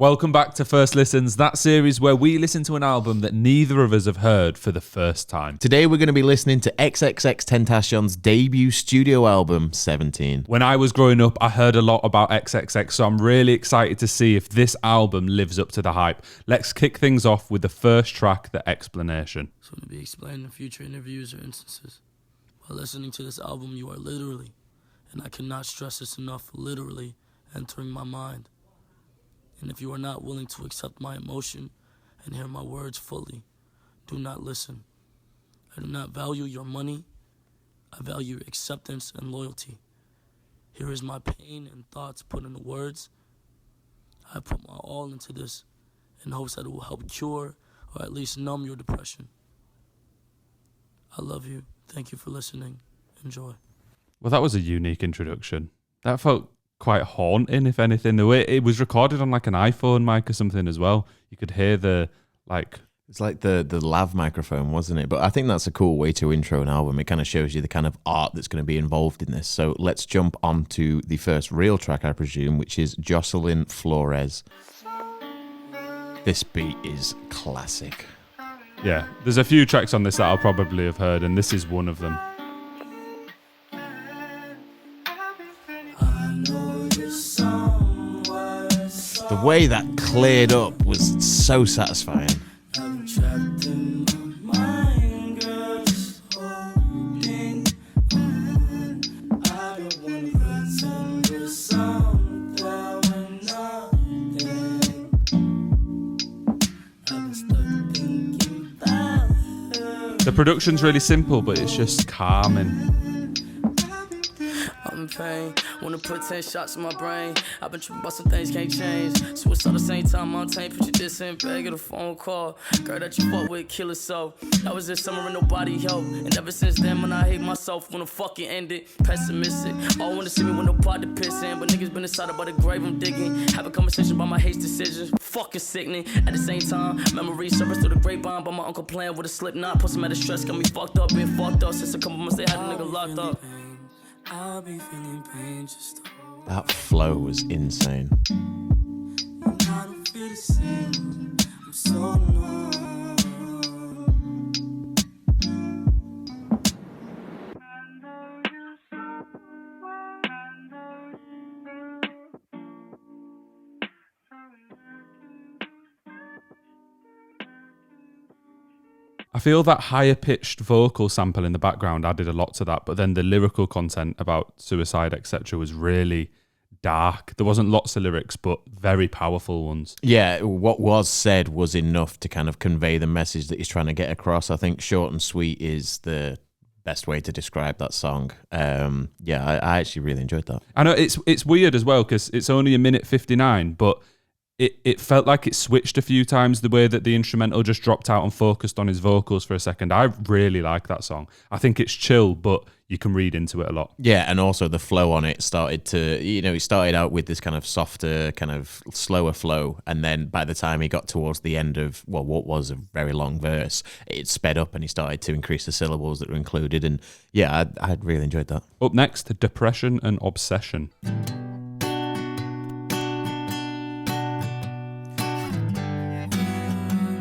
Welcome back to First Listens, that series where we listen to an album that neither of us have heard for the first time. Today we're going to be listening to XXXTentacion's debut studio album, 17. When I was growing up, I heard a lot about XXX, so I'm really excited to see if this album lives up to the hype. Let's kick things off with the first track, The Explanation. So to be explained in future interviews or instances. While listening to this album, you are literally, and I cannot stress this enough, literally entering my mind. And if you are not willing to accept my emotion and hear my words fully, do not listen. I do not value your money. I value your acceptance and loyalty. Here is my pain and thoughts put into words. I put my all into this in hopes that it will help cure or at least numb your depression. I love you. Thank you for listening. Enjoy. Well, that was a unique introduction. That felt quite haunting, if anything. The way it was recorded on like an iPhone mic or something as well. You could hear the like... It's like the lav microphone, wasn't it? But I think that's a cool way to intro an album. It kind of shows you the kind of art that's going to be involved in this. So let's jump on to the first real track, I presume, which is Jocelyn Flores. This beat is classic. Yeah, there's a few tracks on this that I'll probably have heard, and this is one of them. The way that cleared up was so satisfying. The production's really simple, but it's just calming. I'm in pain, wanna put 10 shots in my brain. I've been tripping about some things can't change. Suicide at the same time, I'm tamed. Put your diss in, bag of a phone call. Girl that you fuck with, kill herself. That was this summer and nobody helped. And ever since then, when I hate myself, when the fucking ended. Pessimistic, all wanna see me with no pot to piss in. But niggas been inside about the grave I'm digging. Have a conversation about my hate decisions. Fucking sickening. At the same time, memories surface through the grapevine. By my uncle playing with a slip knot. Put some out of stress, got me fucked up, been fucked up. Since a couple months they had a nigga locked up. I'll be feeling pain just that flow was insane. I don't feel the same. I'm so numb. I feel that higher pitched vocal sample in the background added a lot to that, but then the lyrical content about suicide, etc. was really dark. There wasn't lots of lyrics, but very powerful ones. Yeah, what was said was enough to kind of convey the message that he's trying to get across. I think short and sweet is the best way to describe that song. I actually really enjoyed that. I know it's weird as well because it's only 1:59, but it felt like it switched a few times, the way that the instrumental just dropped out and focused on his vocals for a second. I really like that song. I think it's chill, but you can read into it a lot. Yeah, and also the flow on it started to, it started out with this kind of softer, kind of slower flow, and then by the time he got towards the end of, what was a very long verse, it sped up and he started to increase the syllables that were included, and yeah, I really enjoyed that. Up next, Depression and Obsession.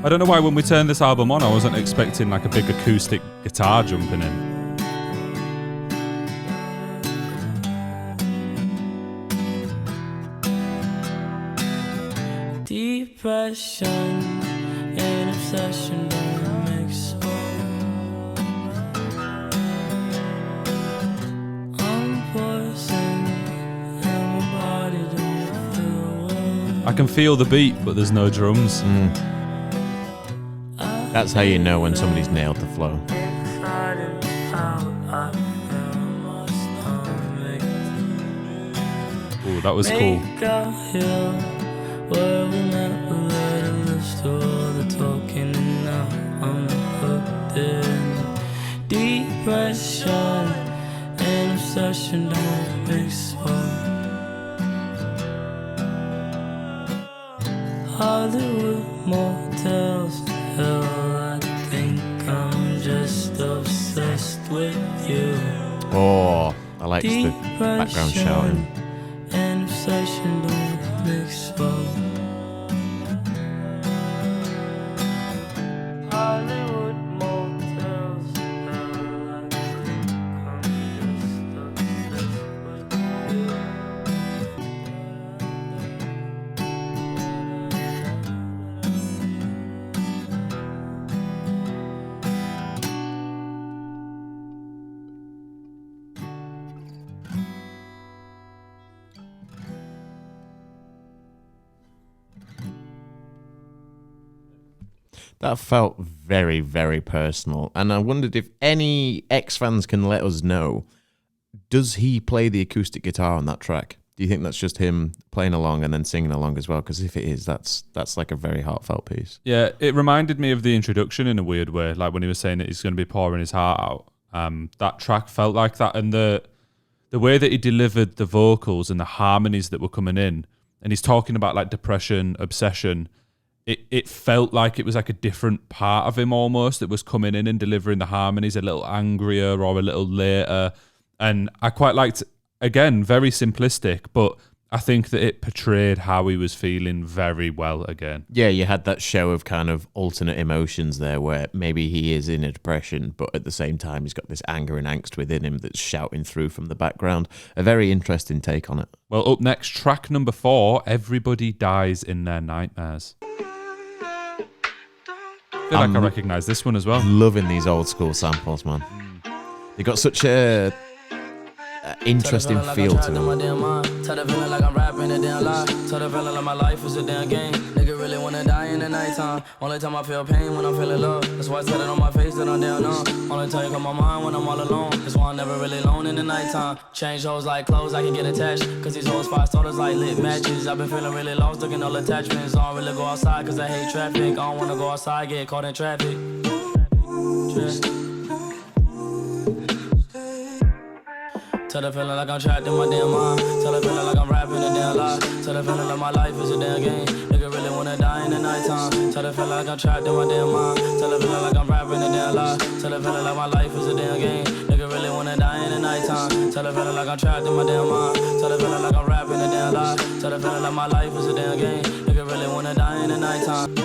I don't know why when we turned this album on, I wasn't expecting like a big acoustic guitar jumping in. Depression and obsession don't mix well. I'm poison and my body don't feel well. I can feel the beat, but there's no drums. That's how you know when somebody's nailed the flow. Ooh, that was cool. Depression and obsession don't mix well. Hollywood motels, hell, I think I'm just obsessed with you. Oh, I like the background shouting. And obsession don't mix well. That felt very, very personal. And I wondered if any X fans can let us know, does he play the acoustic guitar on that track? Do you think that's just him playing along and then singing along as well? Because if it is, that's like a very heartfelt piece. Yeah, it reminded me of the introduction in a weird way, like when he was saying that he's going to be pouring his heart out. That track felt like that, and the way that he delivered the vocals and the harmonies that were coming in, and he's talking about like depression, obsession, it felt like it was like a different part of him almost that was coming in and delivering the harmonies a little angrier or a little later. And I quite liked, again, very simplistic, but I think that it portrayed how he was feeling very well again. Yeah, you had that show of kind of alternate emotions there where maybe he is in a depression, but at the same time he's got this anger and angst within him that's shouting through from the background. A very interesting take on it. Well, up next, track number 4, Everybody Dies in Their Nightmares. I feel like I recognise this one as well. Loving these old school samples, man. They got such a interesting feel to them. Tell the feeling like I'm rapping a damn lie. Tell the feeling like my life is a damn game. Nigga really wanna die in the nighttime. Only time I feel pain when I'm feeling love. That's why I said it on my face that I'm down on. Only time you come my mind when I'm all alone. That's why I'm never really alone in the nighttime. Change hoes like clothes, I can get attached. Cause these hoes 5 starters like lit matches. I've been feeling really lost, looking all attachments. I don't really go outside cause I hate traffic. I don't wanna go outside, get caught in traffic. Tell the feeling like I'm trapped in my damn mind. Tell the feeling like I'm rapping a damn lie. Tell the feeling like my life is a damn game. Nigga really wanna die in the nighttime. Tell the feeling like I'm trapped in my damn mind. Tell the feeling like I'm rapping a damn lie. Tell the feeling like my life is a damn game. Nigga really wanna die in the nighttime. Tell the feeling like I'm trapped in my damn mind. Tell the feeling like I'm rapping a damn lie. Tell the feeling like my life is a damn game. Nigga really wanna die in the nighttime.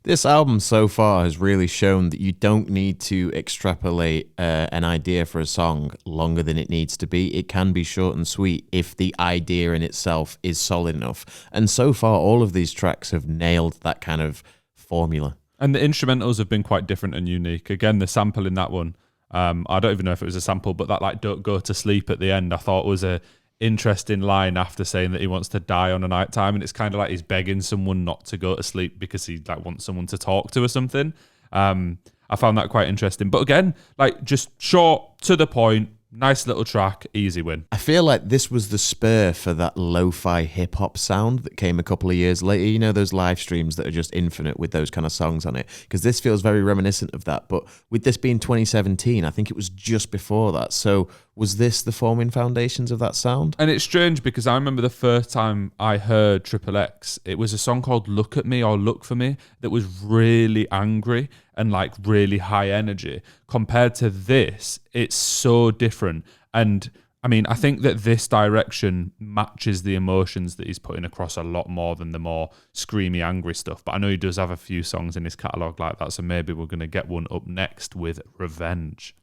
This album so far has really shown that you don't need to extrapolate an idea for a song longer than it needs to be. It can be short and sweet if the idea in itself is solid enough. And so far, all of these tracks have nailed that kind of formula. And the instrumentals have been quite different and unique. Again, the sample in that one, I don't even know if it was a sample, but that like "don't go to sleep" at the end, I thought was a interesting line after saying that he wants to die on a night time, and it's kind of like he's begging someone not to go to sleep because he like wants someone to talk to or something. I found that quite interesting, but again, like just short, to the point, nice little track, easy win. I feel like this was the spur for that lo-fi hip-hop sound that came a couple of years later. You know, those live streams that are just infinite with those kind of songs on it? Because this feels very reminiscent of that. But with this being 2017, I think it was just before that. So was this the forming foundations of that sound? And it's strange because I remember the first time I heard XXX, it was a song called Look at Me or Look for Me that was really angry and like really high energy. Compared to this, it's so different. And I mean, I think that this direction matches the emotions that he's putting across a lot more than the more screamy, angry stuff. But I know he does have a few songs in his catalogue like that, so maybe we're going to get one up next with Revenge.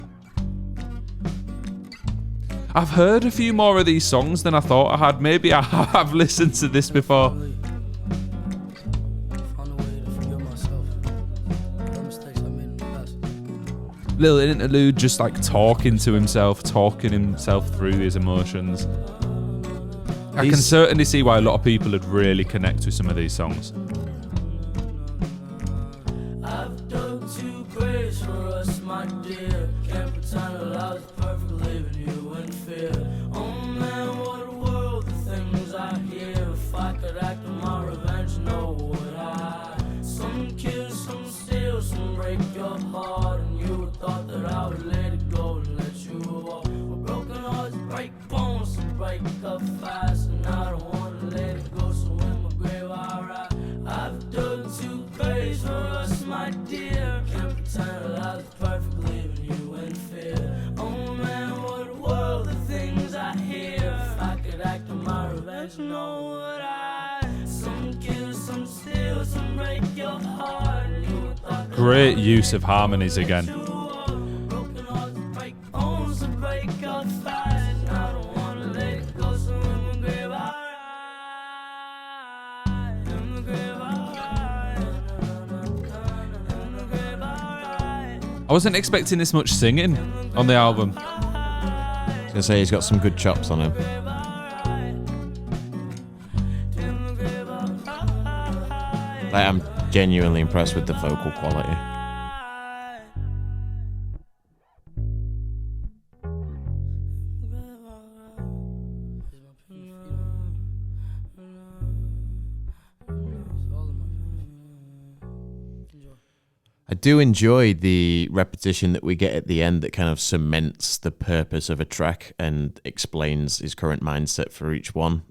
I've heard a few more of these songs than I thought I had. Maybe I have listened to this before. Little interlude, just like talking himself through his emotions. I can certainly see why a lot of people would really connect with some of these songs. I've dug 2 graves for us, my dear. Can't pretend that I was perfect, leaving you in fear. Oh man, what a world, the things I hear. If I could act on my revenge, no would I? Some kill, some steal, some break your heart, and you thought that I would let it go and let you walk. Well, broken hearts break bones, some break up fast, and I don't wanna let it go, so in my grave I ride. I've dug 2 graves for us, my dear. Can't pretend that I was perfect, leaving you in fear. Oh man, what a world, the things I hear. If I could act on my revenge, no would I? Some kill, some steal, some break your heart. Great use of harmonies again. I wasn't expecting this much singing on the album. gonna say he's got some good chops on him. Like, I'm genuinely impressed with the vocal quality. I do enjoy the repetition that we get at the end that kind of cements the purpose of a track and explains his current mindset for each one.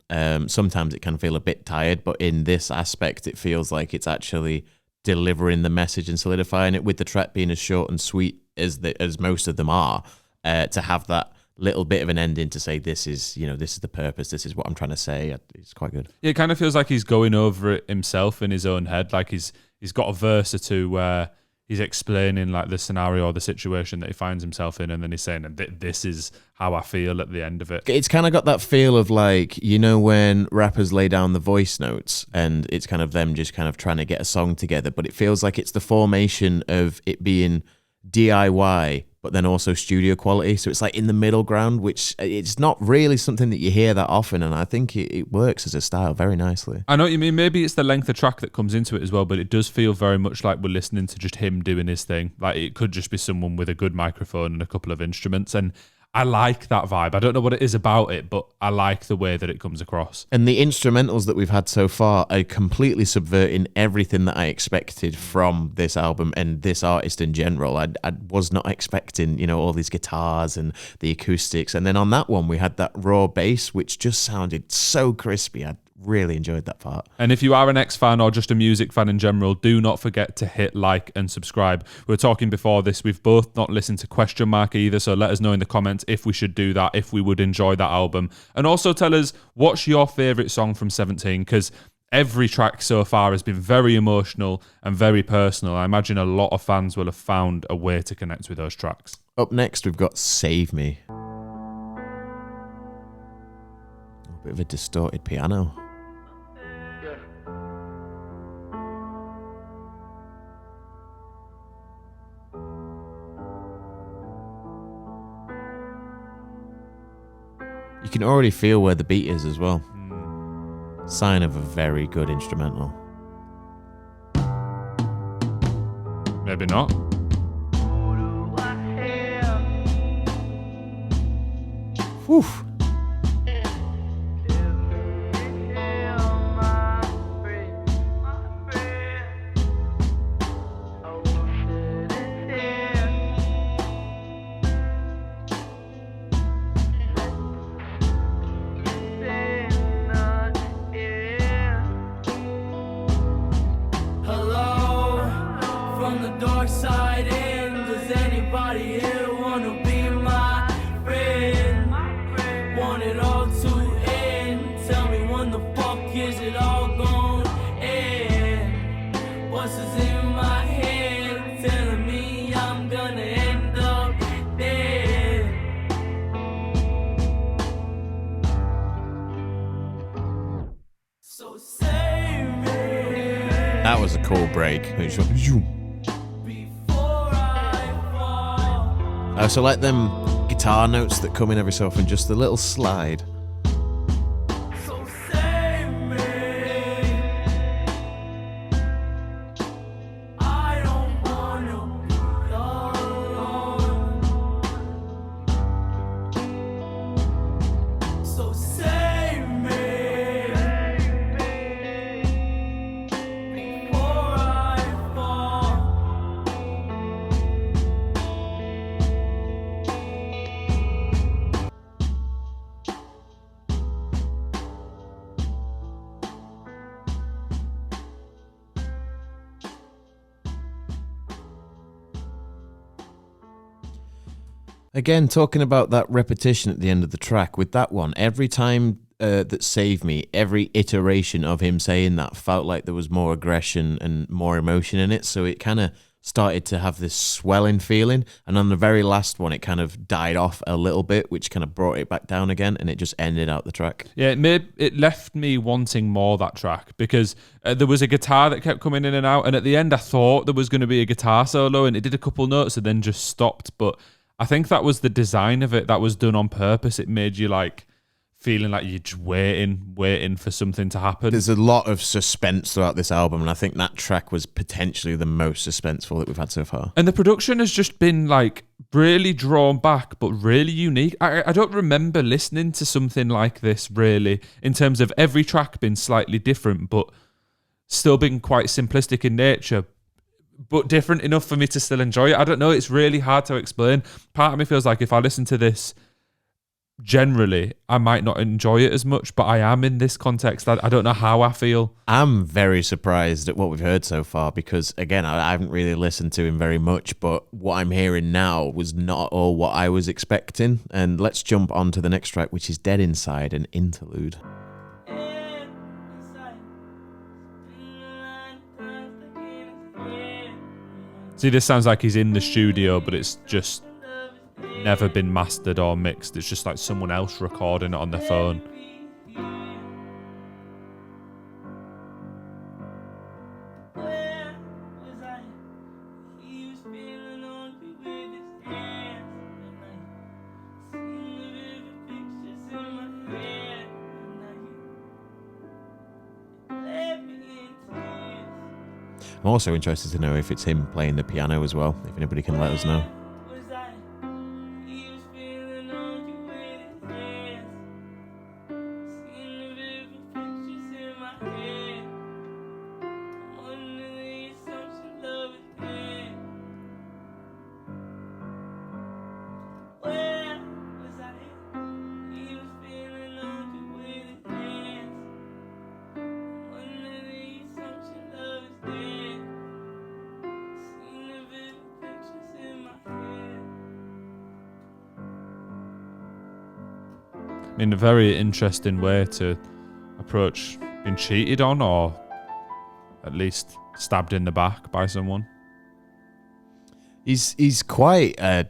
Sometimes it can feel a bit tired, but in this aspect, it feels like it's actually delivering the message and solidifying it, with the track being as short and sweet as most of them are, to have that little bit of an ending to say, this is the purpose, this is what I'm trying to say. It's quite good. Yeah, it kind of feels like he's going over it himself in his own head. Like he's got a verse or two where he's explaining like the scenario or the situation that he finds himself in, and then he's saying, this is how I feel at the end of it. It's kind of got that feel of like, when rappers lay down the voice notes and it's kind of them just kind of trying to get a song together, but it feels like it's the formation of it being DIY, but then also studio quality. So it's like in the middle ground, which it's not really something that you hear that often. And I think it works as a style very nicely. I know what you mean. Maybe it's the length of track that comes into it as well, but it does feel very much like we're listening to just him doing his thing. Like it could just be someone with a good microphone and a couple of instruments. And I like that vibe. I don't know what it is about it, but I like the way that it comes across. And the instrumentals that we've had so far are completely subverting everything that I expected from this album and this artist in general. I was not expecting, all these guitars and the acoustics. And then on that one, we had that raw bass, which just sounded so crispy. I really enjoyed that part. And if you are an X fan or just a music fan in general, do not forget to hit like and subscribe. We were talking before this, we've both not listened to Question Mark either, so let us know in the comments if we should do that, if we would enjoy that album. And also tell us, what's your favourite song from 17? Because every track so far has been very emotional and very personal. I imagine a lot of fans will have found a way to connect with those tracks. Up next, we've got Save Me. A bit of a distorted piano. You can already feel where the beat is as well. Sign of a very good instrumental. Maybe not. Whew. That was a cool break. I also like them guitar notes that come in every so often, just a little slide. Again, talking about that repetition at the end of the track, with that one, every time that Save Me, every iteration of him saying that felt like there was more aggression and more emotion in it, so it kind of started to have this swelling feeling, and on the very last one, it kind of died off a little bit, which kind of brought it back down again, and it just ended out the track. Yeah, it left me wanting more, that track, because there was a guitar that kept coming in and out, and at the end, I thought there was going to be a guitar solo, and it did a couple notes and then just stopped, but I think that was the design of it. That was done on purpose. It made you like feeling like you're just waiting for something to happen. There's a lot of suspense throughout this album, and I think that track was potentially the most suspenseful that we've had so far. And the production has just been like really drawn back, but really unique. I don't remember listening to something like this really, in terms of every track being slightly different, but still being quite simplistic in nature, but different enough for me to still enjoy it. I don't know. It's really hard to explain. Part of me feels like if I listen to this generally, I might not enjoy it as much, but I am in this context. I don't know how I feel. I'm very surprised at what we've heard so far because, again, I haven't really listened to him very much, but what I'm hearing now was not at all what I was expecting. And let's jump on to the next track, which is Dead Inside, an interlude. See, this sounds like he's in the studio, but it's just never been mastered or mixed. It's just like someone else recording it on their phone. I'm also interested to know if it's him playing the piano as well, if anybody can let us know. In a very interesting way to approach being cheated on, or at least stabbed in the back by someone. He's quite a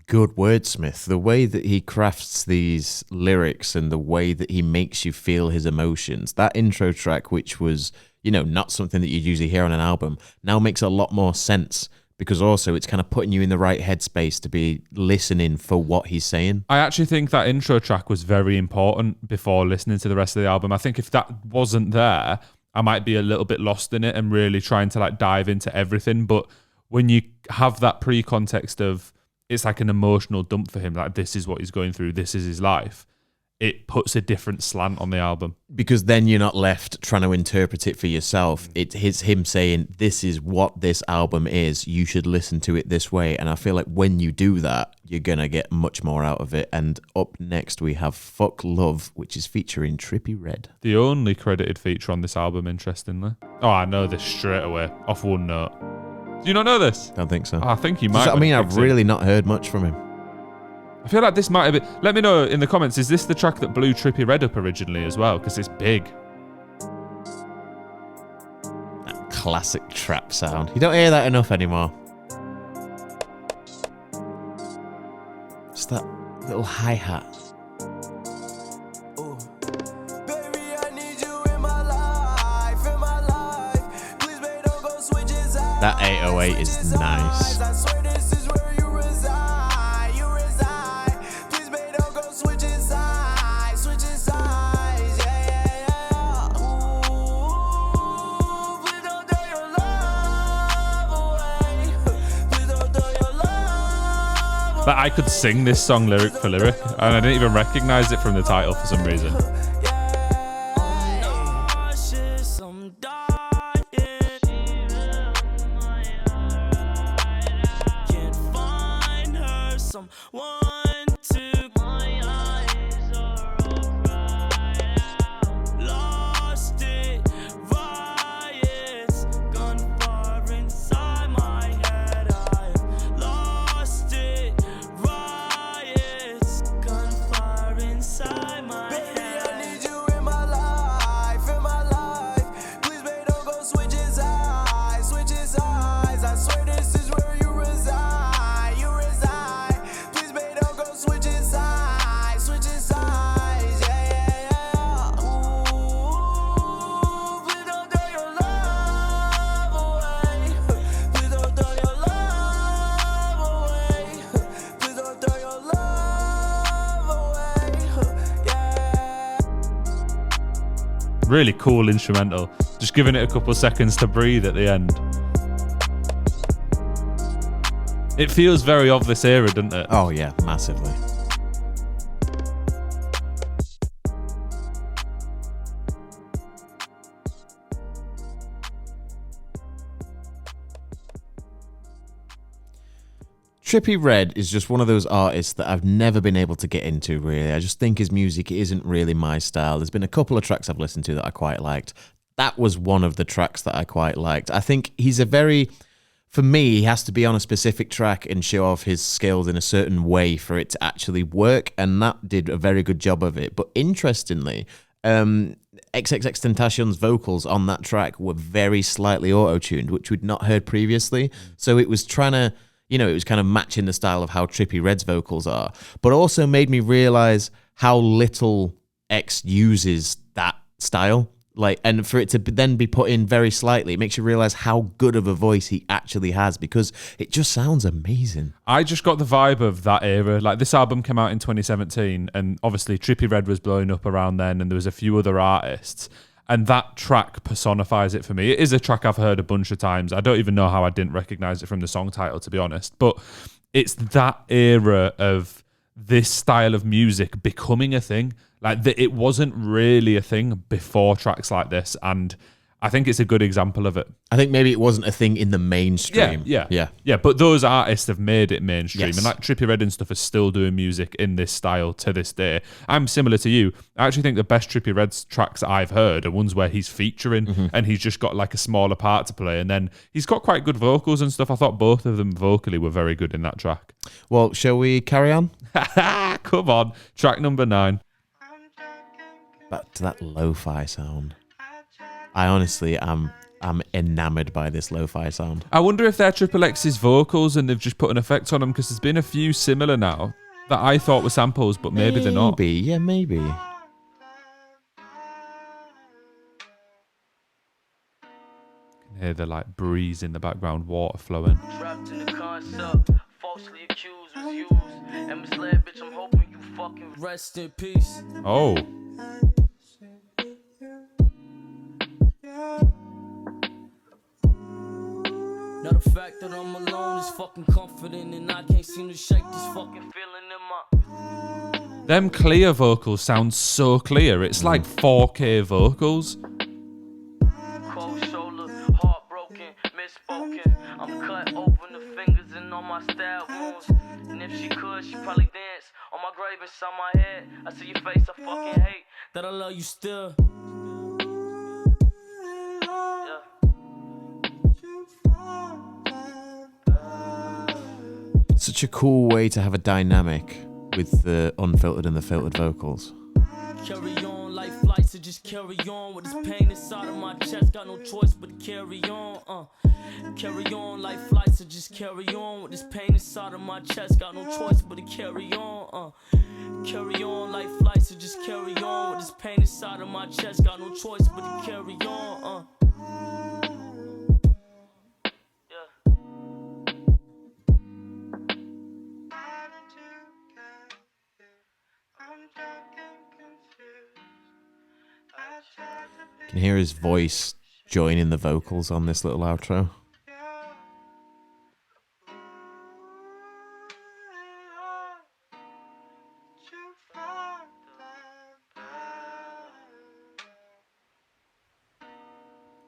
good wordsmith. The way that he crafts these lyrics and the way that he makes you feel his emotions. That intro track, which was not something that you usually hear on an album, now makes a lot more sense. Because also it's kind of putting you in the right headspace to be listening for what he's saying. I actually think that intro track was very important before listening to the rest of the album. I think if that wasn't there, I might be a little bit lost in it and really trying to like dive into everything. But when you have that pre-context of it's like an emotional dump for him, like this is what he's going through, this is his life, it puts a different slant on the album. Because then you're not left trying to interpret it for yourself. It's him saying, this is what this album is. You should listen to it this way. And I feel like when you do that, you're going to get much more out of it. And up next, we have Fuck Love, which is featuring Trippie Redd. The only credited feature on this album, interestingly. Oh, I know this straight away, off one note. Do you not know this? Don't think so. Oh, I think you might. I've really not heard much from him. I feel like this might have been... Let me know in the comments, is this the track that blew Trippie Redd up originally as well? Because it's big. That classic trap sound. You don't hear that enough anymore. Just that little hi-hat. That 808 is nice. Like I could sing this song lyric for lyric, and I didn't even recognize it from the title for some reason. really cool instrumental. Just giving it a couple of seconds to breathe at the end. It feels very of this era, doesn't it? Oh yeah, massively. Trippie Redd is just one of those artists that I've never been able to get into, really. I just think his music isn't really my style. There's been a couple of tracks I've listened to that I quite liked. That was one of the tracks that I quite liked. I think he's for me, he has to be on a specific track and show off his skills in a certain way for it to actually work, and that did a very good job of it. But interestingly, XXXTentacion's vocals on that track were very slightly auto-tuned, which we'd not heard previously. So it was trying to... it was kind of matching the style of how Trippie Redd's vocals are, but also made me realize how little X uses that style. And for it to then be put in very slightly, it makes you realize how good of a voice he actually has, because it just sounds amazing. I just got the vibe of that era. Like, this album came out in 2017, and obviously Trippie Redd was blowing up around then, and there was a few other artists. And that track personifies it for me. It is a track I've heard a bunch of times. I don't even know how I didn't recognize it from the song title, to be honest. But it's that era of this style of music becoming a thing. Like, it wasn't really a thing before tracks like this. And I think it's a good example of it. I think maybe it wasn't a thing in the mainstream. Yeah. But those artists have made it mainstream. Yes. And like Trippie Redd and stuff is still doing music in this style to this day. I'm similar to you. I actually think the best Trippie Redd's tracks I've heard are ones where he's featuring and he's just got like a smaller part to play. And then he's got quite good vocals and stuff. I thought both of them vocally were very good in that track. Well, shall we carry on? Come on. Track number 9. Back to that lo-fi sound. I honestly am enamored by this lo-fi sound. I wonder if they're Triple X's vocals and they've just put an effect on them, because there's been a few similar now that I thought were samples, but maybe they're not. Maybe. You can hear the like breeze in the background, water flowing. Trapped in the concept, falsely accused was used, and misled, bitch, I'm hoping you fucking rest in peace. Oh. Now the fact that I'm alone is fucking comforting, and I can't seem to shake this fucking feeling in my... Them clear vocals sound so clear. It's like 4K vocals. Cold shoulder, heartbroken, misspoken. I'm cut open the fingers and on my stab wounds. And if she could, she'd probably dance on my grave inside my head. I see your face, I fucking hate that I love you still. Such a cool way to have a dynamic with the unfiltered and the filtered vocals. Carry on like flights, so just carry on with this pain inside of my chest. Got no choice but to carry on. Carry on like flights, so just carry on with this pain inside of my chest. Got no choice but to carry on. Carry on like flights, so just carry on with this pain inside of my chest. Got no choice but to carry on. You can hear his voice joining the vocals on this little outro.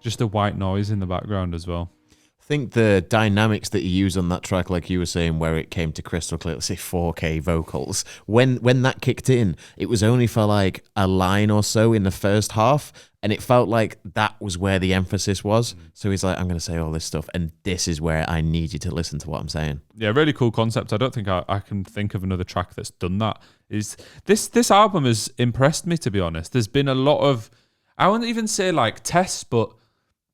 Just a white noise in the background as well. I think the dynamics that you use on that track, like you were saying, where it came to crystal clear, let's say 4K vocals, when that kicked in, it was only for like a line or so in the first half, and it felt like that was where the emphasis was. So he's like, I'm going to say all this stuff, and this is where I need you to listen to what I'm saying. Yeah, really cool concept. I don't think I can think of another track that's done that. This album has impressed me, to be honest. There's been a lot of, I wouldn't even say like tests, but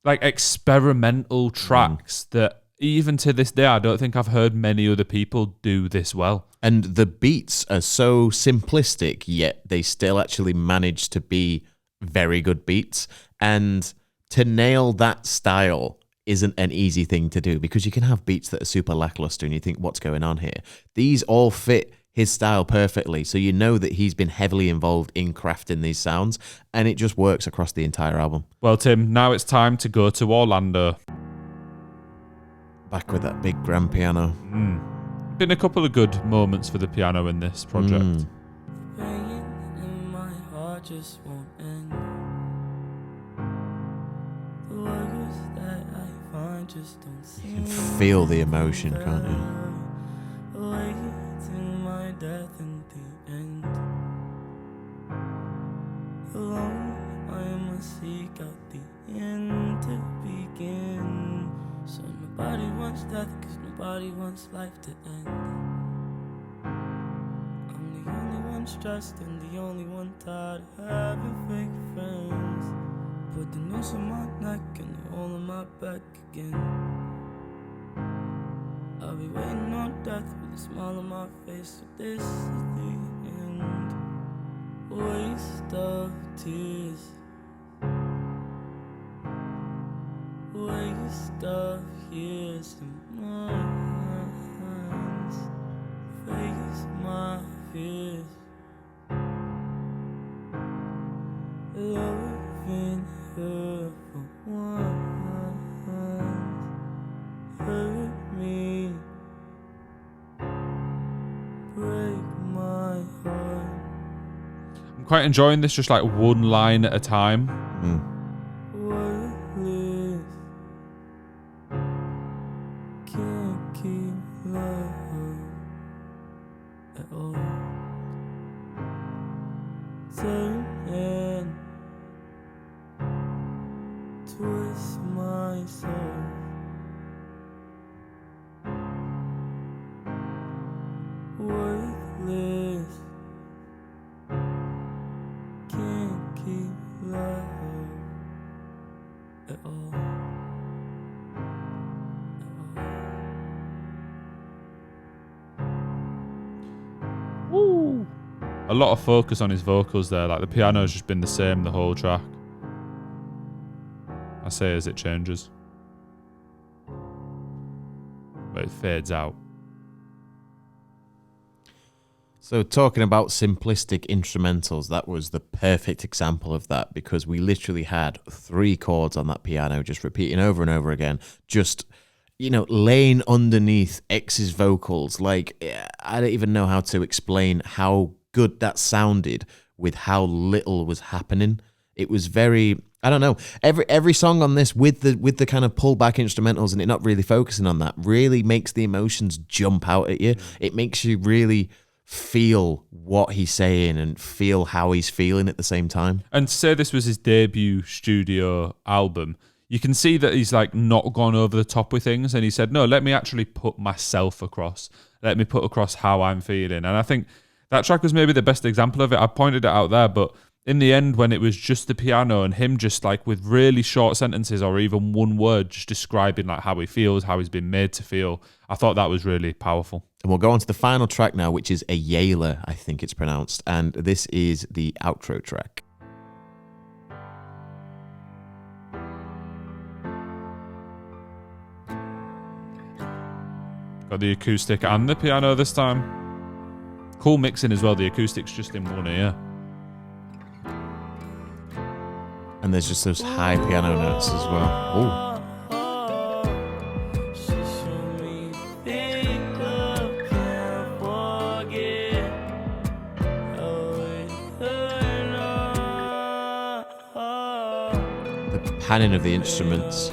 like experimental tracks that even to this day, I don't think I've heard many other people do this well. And the beats are so simplistic, yet they still actually manage to be very good beats. And to nail that style isn't an easy thing to do, because you can have beats that are super lackluster and you think, what's going on here? These all fit his style perfectly. So you know that he's been heavily involved in crafting these sounds, and it just works across the entire album. Well, Tim, now it's time to go to Orlando. Back with that big grand piano. Been a couple of good moments for the piano in this project. Pain in my heart just won't end. The words that I find just don't seem. You can feel the emotion, can't you? Awaiting my death in the end. Alone, I must seek out the end to begin. So nobody wants death, cause nobody wants life to end. I'm the only one stressed and the only one tired of having fake friends. Put the noose on my neck and the hole in my back again. I'll be waiting on death with a smile on my face. So this is the end. Waste of tears. Waste of years in my hands. Face my fears. Loving her for once hurt me, break my heart. I'm quite enjoying this, just like one line at a time. Worthless, can't keep love at all. Turn and twist myself. Worthless, can't keep love at all. Woo! A lot of focus on his vocals there. Like the piano's just been the same the whole track. I say as it changes. But it fades out. So talking about simplistic instrumentals, that was the perfect example of that, because we literally had 3 chords on that piano just repeating over and over again, just, you know, laying underneath X's vocals. Like, I don't even know how to explain how good that sounded with how little was happening. It was very, I don't know, every song on this with the kind of pull back instrumentals and it not really focusing on that really makes the emotions jump out at you. It makes you really feel what he's saying and feel how he's feeling at the same time. And to say this was his debut studio album, you can see that he's like not gone over the top with things, and he said, no, let me actually put myself across. Let me put across how I'm feeling. And I think that track was maybe the best example of it. I pointed it out there, but in the end, when it was just the piano and him just like with really short sentences or even one word just describing like how he feels, how he's been made to feel, I thought that was really powerful. And we'll go on to the final track now, which is a Yailer, I think it's pronounced. And this is the outro track. Got the acoustic and the piano this time. Cool mixing as well. The acoustic's just in one ear. And there's just those high piano notes as well. Ooh. The panning of the instruments.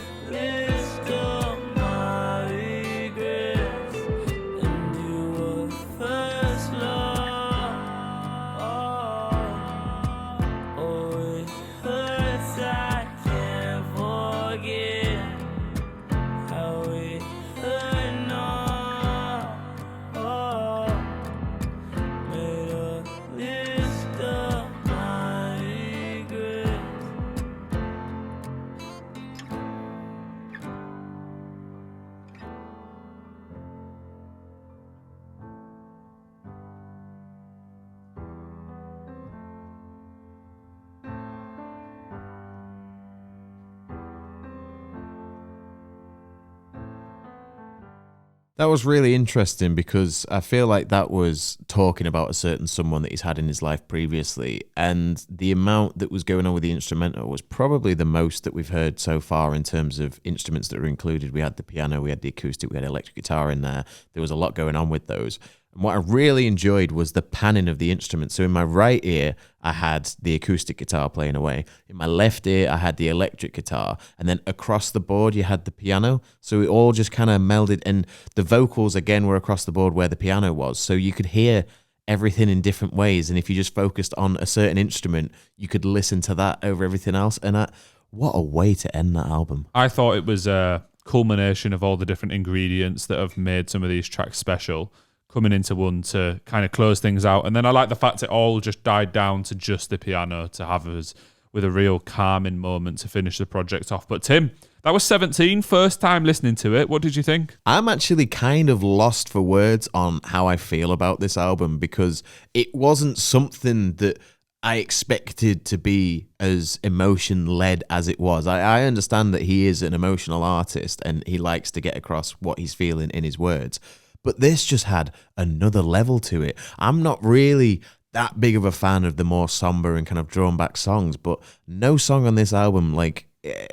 That was really interesting because I feel like that was talking about a certain someone that he's had in his life previously. And the amount that was going on with the instrumental was probably the most that we've heard so far in terms of instruments that were included. We had the piano, we had the acoustic, we had electric guitar in there. There was a lot going on with those. And what I really enjoyed was the panning of the instruments. So in my right ear, I had the acoustic guitar playing away. In my left ear, I had the electric guitar. And then across the board, you had the piano. So it all just kind of melded. And the vocals, again, were across the board where the piano was. So you could hear everything in different ways. And if you just focused on a certain instrument, you could listen to that over everything else. And what a way to end that album. I thought it was a culmination of all the different ingredients that have made some of these tracks special, coming into one to kind of close things out. And then I like the fact it all just died down to just the piano to have us with a real calming moment to finish the project off. But Tim, that was 17, first time listening to it. What did you think? I'm actually kind of lost for words on how I feel about this album because it wasn't something that I expected to be as emotion-led as it was. I understand that he is an emotional artist and he likes to get across what he's feeling in his words. But this just had another level to it. I'm not really that big of a fan of the more somber and kind of drawn back songs, but no song on this album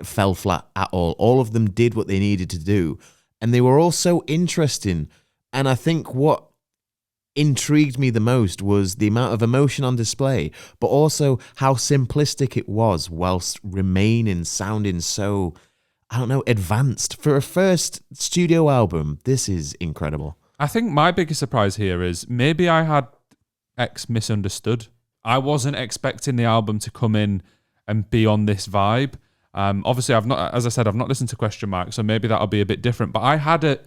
fell flat at all. All of them did what they needed to do, and they were all so interesting. And I think what intrigued me the most was the amount of emotion on display, but also how simplistic it was whilst sounding so, I don't know, advanced. For a first studio album, this is incredible. I think my biggest surprise here is maybe I had X misunderstood. I wasn't expecting the album to come in and be on this vibe. Obviously, I've not listened to Question Mark, so maybe that'll be a bit different. But I had a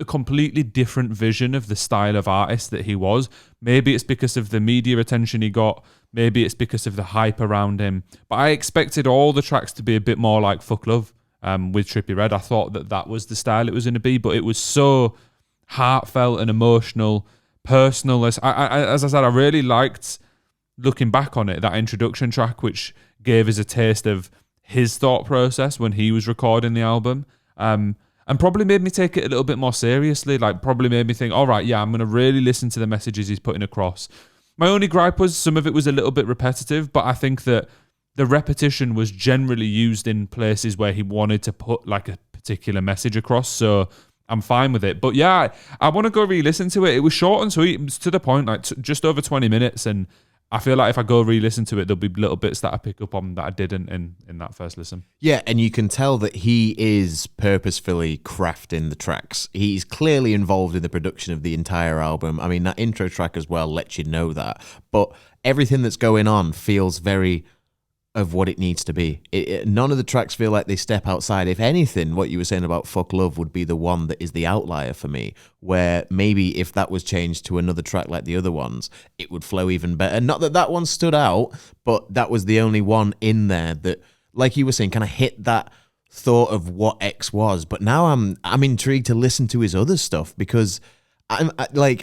completely different vision of the style of artist that he was. Maybe it's because of the media attention he got. Maybe it's because of the hype around him. But I expected all the tracks to be a bit more like Fuck Love with Trippie Redd. I thought that was the style it was going to be, but it was so heartfelt and emotional, personal. As I said, I really liked, looking back on it, that introduction track, which gave us a taste of his thought process when he was recording the album, and probably made me take it a little bit more seriously. Like, probably made me think, all right, yeah, I'm going to really listen to the messages he's putting across. My only gripe was some of it was a little bit repetitive, but I think that the repetition was generally used in places where he wanted to put like a particular message across. So I'm fine with it. But yeah, I want to go re-listen to it. It was short and sweet. It was to the point, like just over 20 minutes. And I feel like if I go re-listen to it, there'll be little bits that I pick up on that I didn't in that first listen. Yeah, and you can tell that he is purposefully crafting the tracks. He's clearly involved in the production of the entire album. I mean, that intro track as well lets you know that. But everything that's going on feels very of what it needs to be. None of the tracks feel like they step outside. If anything, what you were saying about Fuck Love would be the one that is the outlier for me, where maybe if that was changed to another track like the other ones, it would flow even better. Not that that one stood out, but that was the only one in there that, like you were saying, kind of hit that thought of what X was. But now I'm intrigued to listen to his other stuff because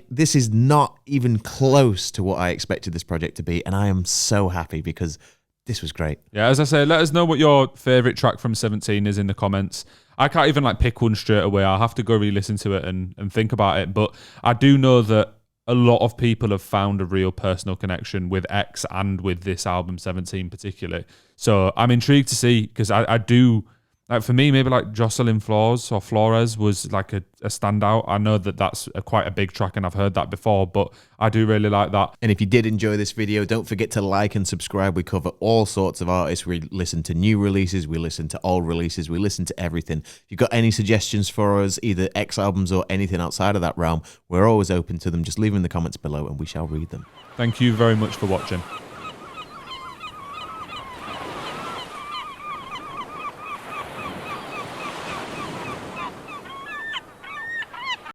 this is not even close to what I expected this project to be, and I am so happy because this was great. Yeah, as I say, let us know what your favourite track from 17 is in the comments. I can't even pick one straight away. I'll have to go re-listen to it and think about it. But I do know that a lot of people have found a real personal connection with X and with this album 17 particularly. So I'm intrigued to see, because I do, for me, maybe Jocelyn Flores was like a standout. I know that that's quite a big track and I've heard that before, but I do really like that. And if you did enjoy this video, don't forget to like and subscribe. We cover all sorts of artists. We listen to new releases, we listen to old releases, we listen to everything. If you've got any suggestions for us, either X albums or anything outside of that realm, we're always open to them. Just leave them in the comments below and we shall read them. Thank you very much for watching.